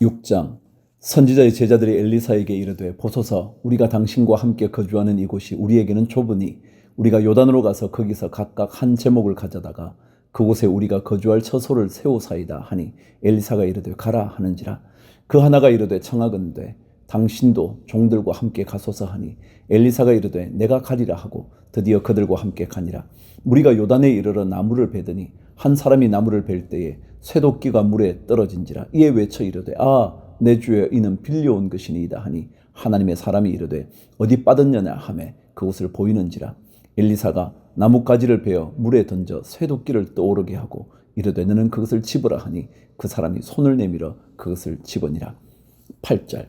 6장. 선지자의 제자들이 엘리사에게 이르되 보소서 우리가 당신과 함께 거주하는 이곳이 우리에게는 좁으니 우리가 요단으로 가서 거기서 각각 한 제목을 가져다가 그곳에 우리가 거주할 처소를 세우사이다 하니 엘리사가 이르되 가라 하는지라. 그 하나가 이르되 청하건대 당신도 종들과 함께 가소서 하니 엘리사가 이르되 내가 가리라 하고 드디어 그들과 함께 가니라. 무리가 요단에 이르러 나무를 베더니 한 사람이 나무를 벨 때에 쇠도끼가 물에 떨어진지라. 이에 외쳐 이르되 내 주여 이는 빌려온 것이니이다 하니 하나님의 사람이 이르되 어디 빠졌느냐 하매 그곳을 보이는지라. 엘리사가 나뭇가지를 베어 물에 던져 쇠도끼를 떠오르게 하고 이르되 너는 그것을 집으라 하니 그 사람이 손을 내밀어 그것을 집으니라. 8절.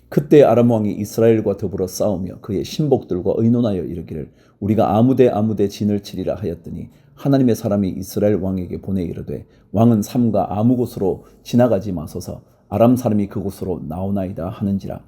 그때 아람 왕이 이스라엘과 더불어 싸우며 그의 신복들과 의논하여 이르기를 우리가 아무데 진을 치리라 하였더니 하나님의 사람이 이스라엘 왕에게 보내 이르되 왕은 삼가 아무 곳으로 지나가지 마소서 아람 사람이 그곳으로 나오나이다 하는지라.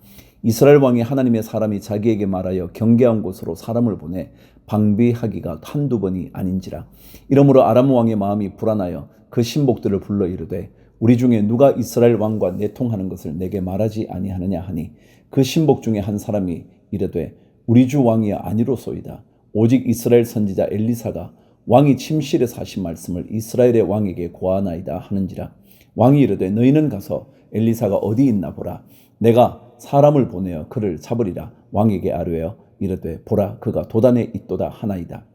이스라엘 왕이 하나님의 사람이 자기에게 말하여 경계한 곳으로 사람을 보내 방비하기가 한두 번이 아닌지라. 이러므로 아람 왕의 마음이 불안하여 그 신복들을 불러 이르되 우리 중에 누가 이스라엘 왕과 내통하는 것을 내게 말하지 아니하느냐 하니 그 신복 중에 한 사람이 이르되 우리 주 왕이야 아니로소이다. 오직 이스라엘 선지자 엘리사가 왕이 침실에서 하신 말씀을 이스라엘의 왕에게 고하나이다 하는지라. 왕이 이르되 너희는 가서 엘리사가 어디 있나 보라. 내가 사람을 보내어 그를 잡으리라. 왕에게 아뢰어 이르되 보라 그가 도단에 있도다 하나이다.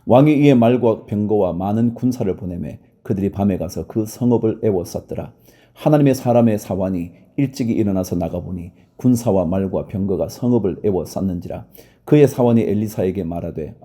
왕이 이에 말과 병거와 많은 군사를 보내매 그들이 밤에 가서 그 성읍을 에워쌌더라. 하나님의 사람의 사환이 일찍이 일어나서 나가보니 군사와 말과 병거가 성읍을 에워쌌는지라. 그의 사환이 엘리사에게 말하되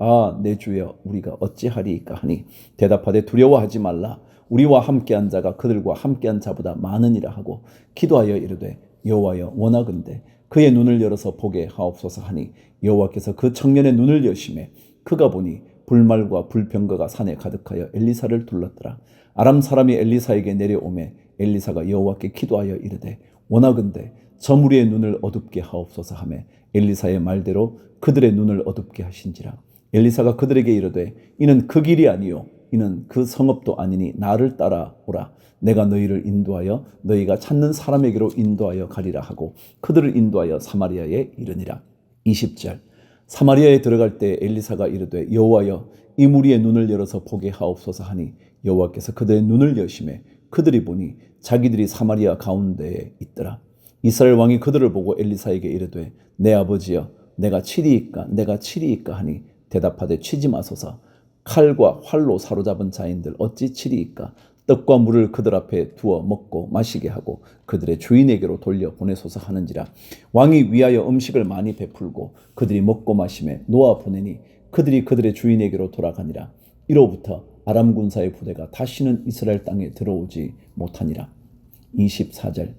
내 주여 우리가 어찌하리이까 하니 대답하되 두려워하지 말라. 우리와 함께한 자가 그들과 함께한 자보다 많으니라 하고 기도하여 이르되 여호와여 원하건대 그의 눈을 열어서 보게 하옵소서 하니 여호와께서 그 청년의 눈을 여시매 그가 보니 불말과 불병거가 산에 가득하여 엘리사를 둘렀더라. 아람 사람이 엘리사에게 내려오매 엘리사가 여호와께 기도하여 이르되 원하건대 저 무리의 눈을 어둡게 하옵소서 하매 엘리사의 말대로 그들의 눈을 어둡게 하신지라. 엘리사가 그들에게 이르되 이는 그 길이 아니요 이는 그 성읍도 아니니 나를 따라오라. 내가 너희를 인도하여 너희가 찾는 사람에게로 인도하여 가리라 하고 그들을 인도하여 사마리아에 이르니라. 20절. 사마리아에 들어갈 때 엘리사가 이르되 여호와여 이 무리의 눈을 열어서 보게 하옵소서 하니 여호와께서 그들의 눈을 여시매 그들이 보니 자기들이 사마리아 가운데에 있더라. 이스라엘 왕이 그들을 보고 엘리사에게 이르되 내 아버지여 내가 치리이까 하니 대답하되 치지 마소서. 칼과 활로 사로잡은 자인들 어찌 치리이까. 떡과 물을 그들 앞에 두어 먹고 마시게 하고 그들의 주인에게로 돌려 보내소서 하는지라. 왕이 위하여 음식을 많이 베풀고 그들이 먹고 마시매 놓아 보내니 그들이 그들의 주인에게로 돌아가니라. 이로부터 아람 군사의 부대가 다시는 이스라엘 땅에 들어오지 못하니라. 24절.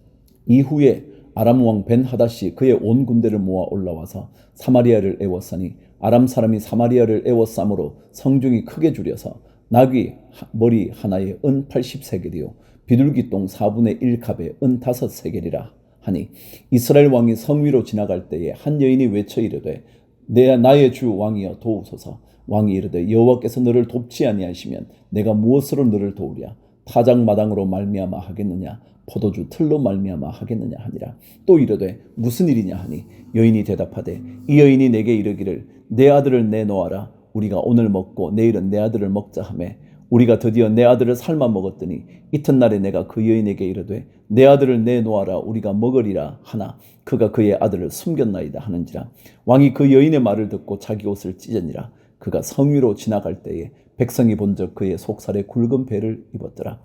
이후에 아람 왕 벤하닷이 그의 온 군대를 모아 올라와서 사마리아를 에워싸니 아람 사람이 사마리아를 에워싸므로 성중이 크게 줄여서 나귀 머리 하나에 은 80세겔이요 비둘기 똥 4분의 1갑에 은 5세겔이라 하니 이스라엘 왕이 성 위로 지나갈 때에 한 여인이 외쳐 이르되 나의 주 왕이여 도우소서. 왕이 이르되 여호와께서 너를 돕지 아니하시면 내가 무엇으로 너를 도우랴. 타작마당으로 말미암아 하겠느냐 포도주 틀로 말미암아 하겠느냐 하니라. 또 이르되 무슨 일이냐 하니 여인이 대답하되 이 여인이 내게 이르기를 내 아들을 내놓아라. 우리가 오늘 먹고 내일은 내 아들을 먹자 하매 우리가 드디어 내 아들을 삶아 먹었더니 이튿날에 내가 그 여인에게 이르되 내 아들을 내놓아라 우리가 먹으리라 하나 그가 그의 아들을 숨겼나이다 하는지라. 왕이 그 여인의 말을 듣고 자기 옷을 찢으니라. 그가 성 위로 지나갈 때에 백성이 본즉 그의 속살에 굵은 배를 입었더라.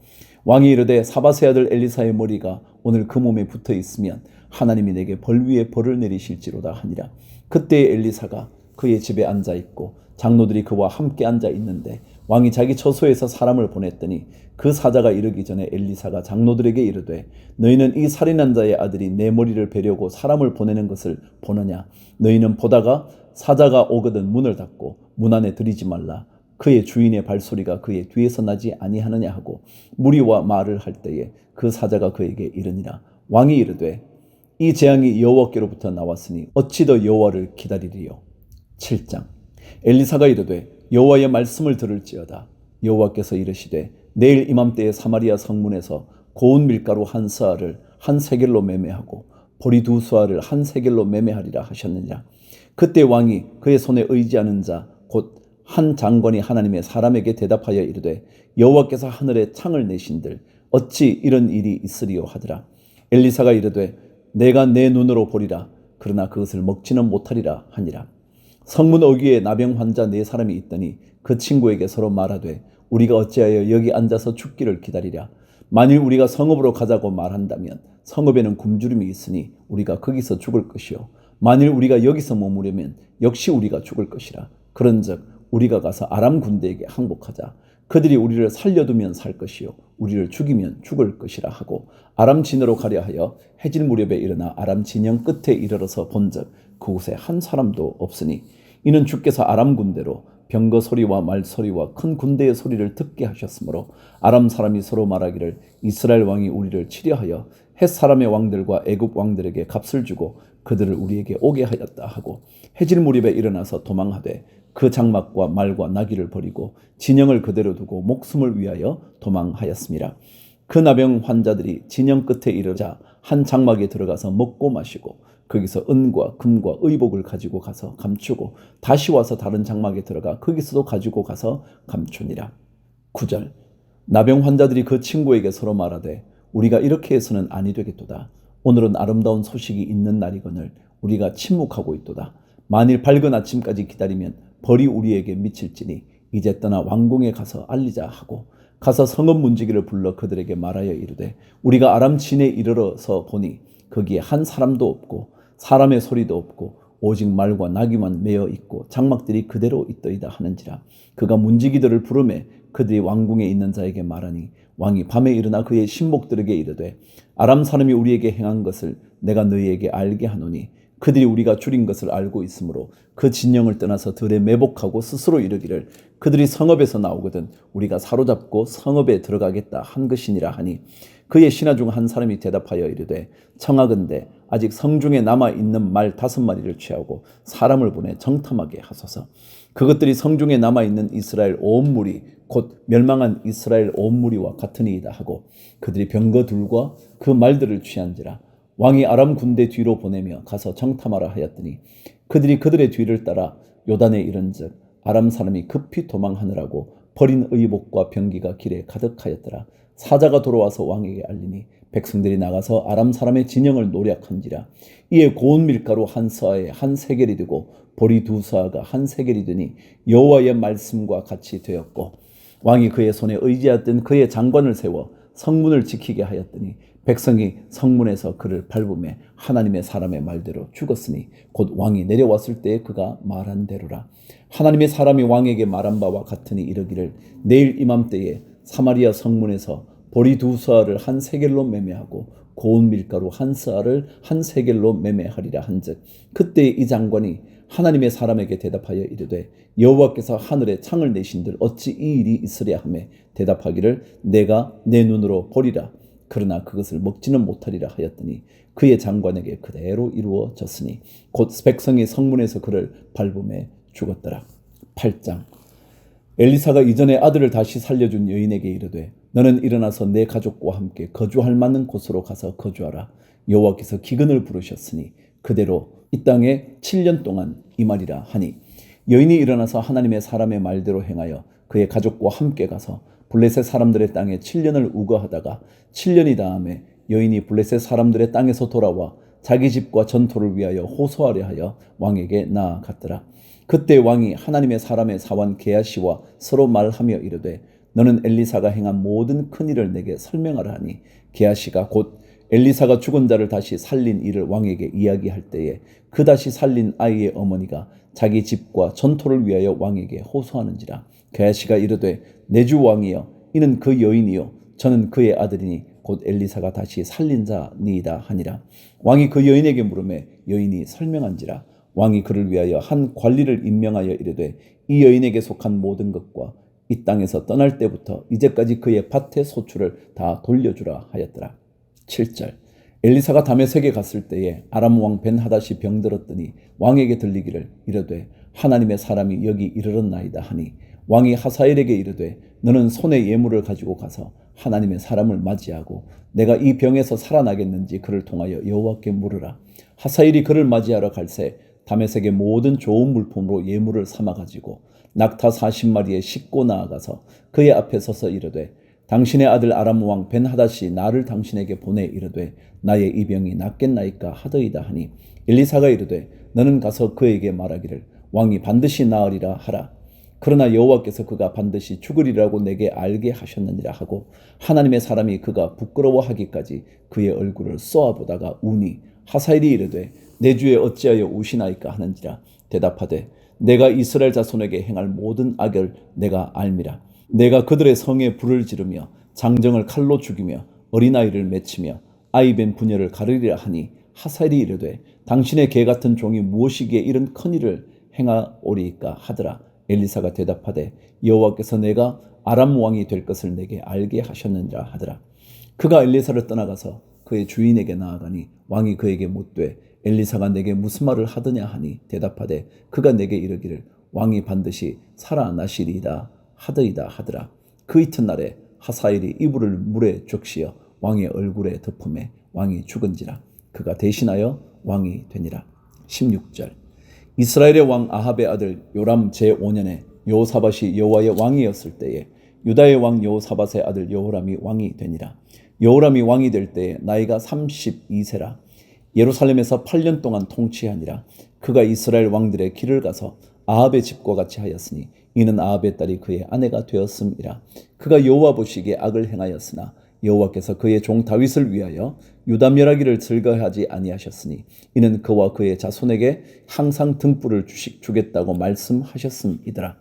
왕이 이르되 사밧의 아들 엘리사의 머리가 오늘 그 몸에 붙어 있으면 하나님이 내게 벌 위에 벌을 내리실지로다 하니라. 그때 엘리사가 그의 집에 앉아 있고 장로들이 그와 함께 앉아 있는데 왕이 자기 처소에서 사람을 보냈더니 그 사자가 이르기 전에 엘리사가 장로들에게 이르되 너희는 이 살인한 자의 아들이 내 머리를 베려고 사람을 보내는 것을 보느냐. 너희는 보다가 사자가 오거든 문을 닫고 문 안에 들이지 말라. 그의 주인의 발소리가 그의 뒤에서 나지 아니하느냐 하고 무리와 말을 할 때에 그 사자가 그에게 이르니라. 왕이 이르되 이 재앙이 여호와께로부터 나왔으니 어찌 더 여호와를 기다리리요. 7장. 엘리사가 이르되 여호와의 말씀을 들을지어다. 여호와께서 이르시되 내일 이맘때에 사마리아 성문에서 고운 밀가루 한 스아를 한 세겔로 매매하고 보리 두 수알을 한 세겔로 매매하리라 하셨느니라. 그때 왕이 그의 손에 의지하는 자 곧 한 장관이 하나님의 사람에게 대답하여 이르되 여호와께서 하늘에 창을 내신들 어찌 이런 일이 있으리요 하더라. 엘리사가 이르되 내가 내 눈으로 보리라. 그러나 그것을 먹지는 못하리라 하니라. 성문 어귀에 나병 환자 4사람이 있더니 그 친구에게 서로 말하되 우리가 어찌하여 여기 앉아서 죽기를 기다리랴. 만일 우리가 성읍으로 가자고 말한다면 성읍에는 굶주림이 있으니 우리가 거기서 죽을 것이요 만일 우리가 여기서 머무르면 역시 우리가 죽을 것이라. 그런즉 우리가 가서 아람 군대에게 항복하자. 그들이 우리를 살려두면 살 것이요 우리를 죽이면 죽을 것이라 하고 아람 진으로 가려 하여 해질 무렵에 일어나 아람 진영 끝에 이르러서 본즉 그곳에 한 사람도 없으니 이는 주께서 아람 군대로 병거 소리와 말 소리와 큰 군대의 소리를 듣게 하셨으므로 아람 사람이 서로 말하기를 이스라엘 왕이 우리를 치려하여 헷 사람의 왕들과 애굽 왕들에게 값을 주고 그들을 우리에게 오게 하였다 하고 해질 무렵에 일어나서 도망하되 그 장막과 말과 나귀를 버리고 진영을 그대로 두고 목숨을 위하여 도망하였습니다. 그 나병 환자들이 진영 끝에 이르자 한 장막에 들어가서 먹고 마시고 거기서 은과 금과 의복을 가지고 가서 감추고 다시 와서 다른 장막에 들어가 거기서도 가지고 가서 감추니라. 9절 나병 환자들이 그 친구에게 서로 말하되 우리가 이렇게 해서는 아니 되겠도다. 오늘은 아름다운 소식이 있는 날이거늘 우리가 침묵하고 있도다. 만일 밝은 아침까지 기다리면 벌이 우리에게 미칠지니 이제 떠나 왕궁에 가서 알리자 하고 가서 성읍 문지기를 불러 그들에게 말하여 이르되 우리가 아람 진에 이르러서 보니 거기에 한 사람도 없고 사람의 소리도 없고 오직 말과 나귀만 메어 있고 장막들이 그대로 있더이다 하는지라. 그가 문지기들을 부르매 그들이 왕궁에 있는 자에게 말하니 왕이 밤에 일어나 그의 신복들에게 이르되 아람 사람이 우리에게 행한 것을 내가 너희에게 알게 하노니 그들이 우리가 줄인 것을 알고 있으므로 그 진영을 떠나서 들에 매복하고 스스로 이르기를 그들이 성읍에서 나오거든 우리가 사로잡고 성읍에 들어가겠다 한 것이니라 하니 그의 신하 중 한 사람이 대답하여 이르되 청하건대 아직 성중에 남아있는 말 5마리를 취하고 사람을 보내 정탐하게 하소서. 그것들이 성중에 남아있는 이스라엘 온 무리 곧 멸망한 이스라엘 온 무리와 같으니이다 하고 그들이 병거 둘과 그 말들을 취한지라. 왕이 아람 군대 뒤로 보내며 가서 정탐하라 하였더니 그들이 그들의 뒤를 따라 요단에 이른즉 아람 사람이 급히 도망하느라고 버린 의복과 병기가 길에 가득하였더라. 사자가 돌아와서 왕에게 알리니 백성들이 나가서 아람 사람의 진영을 노략한지라. 이에 고운 밀가루 한 서아에 한 세겔이 되고 보리 2서아가 한 세겔이 되니 여호와의 말씀과 같이 되었고 왕이 그의 손에 의지하였던 그의 장관을 세워 성문을 지키게 하였더니 백성이 성문에서 그를 밟음에 하나님의 사람의 말대로 죽었으니 곧 왕이 내려왔을 때에 그가 말한 대로라. 하나님의 사람이 왕에게 말한 바와 같으니 이르기를 내일 이맘때에 사마리아 성문에서 보리 2서아를 한 세겔로 매매하고 고운 밀가루 한 서아를 한 세겔로 매매하리라 한즉 그때 이 장관이 하나님의 사람에게 대답하여 이르되 여호와께서 하늘에 창을 내신들 어찌 이 일이 있으랴 하매 대답하기를 내가 내 눈으로 보리라. 그러나 그것을 먹지는 못하리라 하였더니 그의 장관에게 그대로 이루어졌으니 곧 백성이 성문에서 그를 밟음에 죽었더라. 8장 엘리사가 이전에 아들을 다시 살려준 여인에게 이르되 너는 일어나서 내 가족과 함께 거주할 만한 곳으로 가서 거주하라. 여호와께서 기근을 부르셨으니 그대로 이 땅에 7년 동안 임하리라 하니 여인이 일어나서 하나님의 사람의 말대로 행하여 그의 가족과 함께 가서 블레셋 사람들의 땅에 7년을 우거하다가 7년이 다음에 여인이 블레셋 사람들의 땅에서 돌아와 자기 집과 전토를 위하여 호소하려 하여 왕에게 나아갔더라. 그때 왕이 하나님의 사람의 사환 게하시와 서로 말하며 이르되 너는 엘리사가 행한 모든 큰 일을 내게 설명하라 하니 게하시가 곧 엘리사가 죽은 자를 다시 살린 일을 왕에게 이야기할 때에 그 다시 살린 아이의 어머니가 자기 집과 전토를 위하여 왕에게 호소하는지라. 게하시가 이르되 내 주 왕이여 이는 그 여인이요 저는 그의 아들이니 곧 엘리사가 다시 살린 자니이다 하니라. 왕이 그 여인에게 물으매 여인이 설명한지라. 왕이 그를 위하여 한 관리를 임명하여 이르되 이 여인에게 속한 모든 것과 이 땅에서 떠날 때부터 이제까지 그의 밭의 소출을 다 돌려주라 하였더라. 7절 엘리사가 다메섹에 갔을 때에 아람 왕 벤하닷이 병들었더니 왕에게 들리기를 이르되 하나님의 사람이 여기 이르렀나이다 하니 왕이 하사엘에게 이르되 너는 손에 예물을 가지고 가서 하나님의 사람을 맞이하고 내가 이 병에서 살아나겠는지 그를 통하여 여호와께 물으라. 하사엘이 그를 맞이하러 갈새 다메섹의 모든 좋은 물품으로 예물을 삼아가지고 낙타 40마리에 싣고 나아가서 그의 앞에 서서 이르되 당신의 아들 아람 왕 벤하닷이 나를 당신에게 보내 이르되 나의 이 병이 낫겠나이까 하더이다 하니 엘리사가 이르되 너는 가서 그에게 말하기를 왕이 반드시 나으리라 하라. 그러나 여호와께서 그가 반드시 죽으리라고 내게 알게 하셨느니라 하고 하나님의 사람이 그가 부끄러워하기까지 그의 얼굴을 쏘아보다가 우니 하사엘이 이르되 내 주에 어찌하여 우시나이까 하는지라. 대답하되 내가 이스라엘 자손에게 행할 모든 악을 내가 알미라. 내가 그들의 성에 불을 지르며 장정을 칼로 죽이며 어린아이를 맺히며 아이벤 부녀를 가르리라 하니 하사엘이 이르되 당신의 개 같은 종이 무엇이기에 이런 큰일을 행하오리이까 하더라. 엘리사가 대답하되 여호와께서 내가 아람 왕이 될 것을 내게 알게 하셨느니라 하더라. 그가 엘리사를 떠나가서 그의 주인에게 나아가니 왕이 그에게 묻되 엘리사가 내게 무슨 말을 하더냐 하니 대답하되 그가 내게 이르기를 왕이 반드시 살아나시리이다 하더이다 하더라. 그 이튿날에 하사엘이 이불을 물에 적시어 왕의 얼굴에 덮음에 왕이 죽은지라. 그가 대신하여 왕이 되니라. 16절. 이스라엘의 왕 아합의 아들 요람 제5년에 여호사밧이 여호와의 왕이었을 때에 유다의 왕 여호사밧의 아들 여호람이 왕이 되니라. 여호람이 왕이 될 때에 나이가 32세라. 예루살렘에서 8년 동안 통치하니라. 그가 이스라엘 왕들의 길을 가서 아합의 집과 같이 하였으니 이는 아합의 딸이 그의 아내가 되었음이라. 그가 여호와 보시기에 악을 행하였으나 여호와께서 그의 종 다윗을 위하여 유다 멸하기를 즐거워하지 아니하셨으니 이는 그와 그의 자손에게 항상 등불을 주겠다고 말씀하셨음이더라.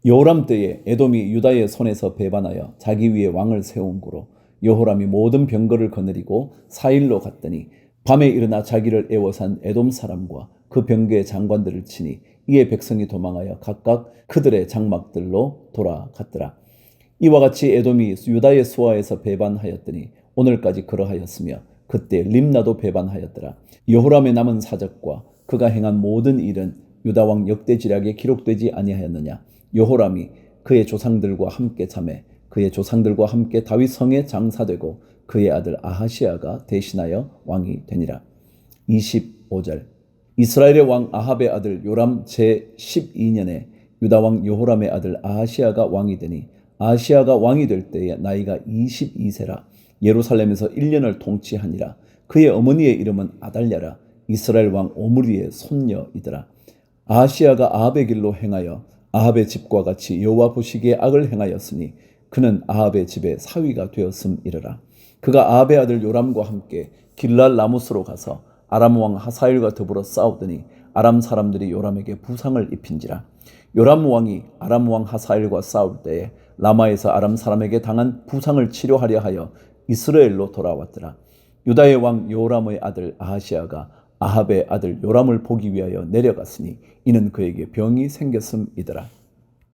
여호람 때에 에돔이 유다의 손에서 배반하여 자기 위에 왕을 세운 고로 여호람이 모든 병거를 거느리고 사일로 갔더니 밤에 일어나 자기를 애워싼 에돔 사람과 그 병거의 장관들을 치니 이에 백성이 도망하여 각각 그들의 장막들로 돌아갔더라. 이와 같이 에돔이 유다의 수하에서 배반하였더니 오늘까지 그러하였으며 그때 림나도 배반하였더라. 여호람의 남은 사적과 그가 행한 모든 일은 유다 왕 역대지략에 기록되지 아니하였느냐. 여호람이 그의 조상들과 함께 잠에 그의 조상들과 함께 다윗 성에 장사되고 그의 아들 아하시아가 대신하여 왕이 되니라. 25절. 이스라엘의 왕 아합의 아들 요람 제12년에 유다 왕 여호람의 아들 아하시아가 왕이 되니 아하시아가 왕이 될 때에 나이가 22세라. 예루살렘에서 1년을 통치하니라. 그의 어머니의 이름은 아달랴라. 이스라엘 왕 오므리의 손녀이더라. 아하시아가 아합의 길로 행하여 아합의 집과 같이 여호와 보시기에 악을 행하였으니 그는 아합의 집의 사위가 되었음이러라. 그가 아합의 아들 요람과 함께 길랄 라모스로 가서 아람 왕 하사엘과 더불어 싸우더니 아람 사람들이 요람에게 부상을 입힌지라. 요람 왕이 아람 왕 하사엘과 싸울 때에 라마에서 아람 사람에게 당한 부상을 치료하려 하여 이스라엘로 돌아왔더라. 유다의 왕 요람의 아들 아하시아가 아합의 아들 요람을 보기 위하여 내려갔으니 이는 그에게 병이 생겼음이더라.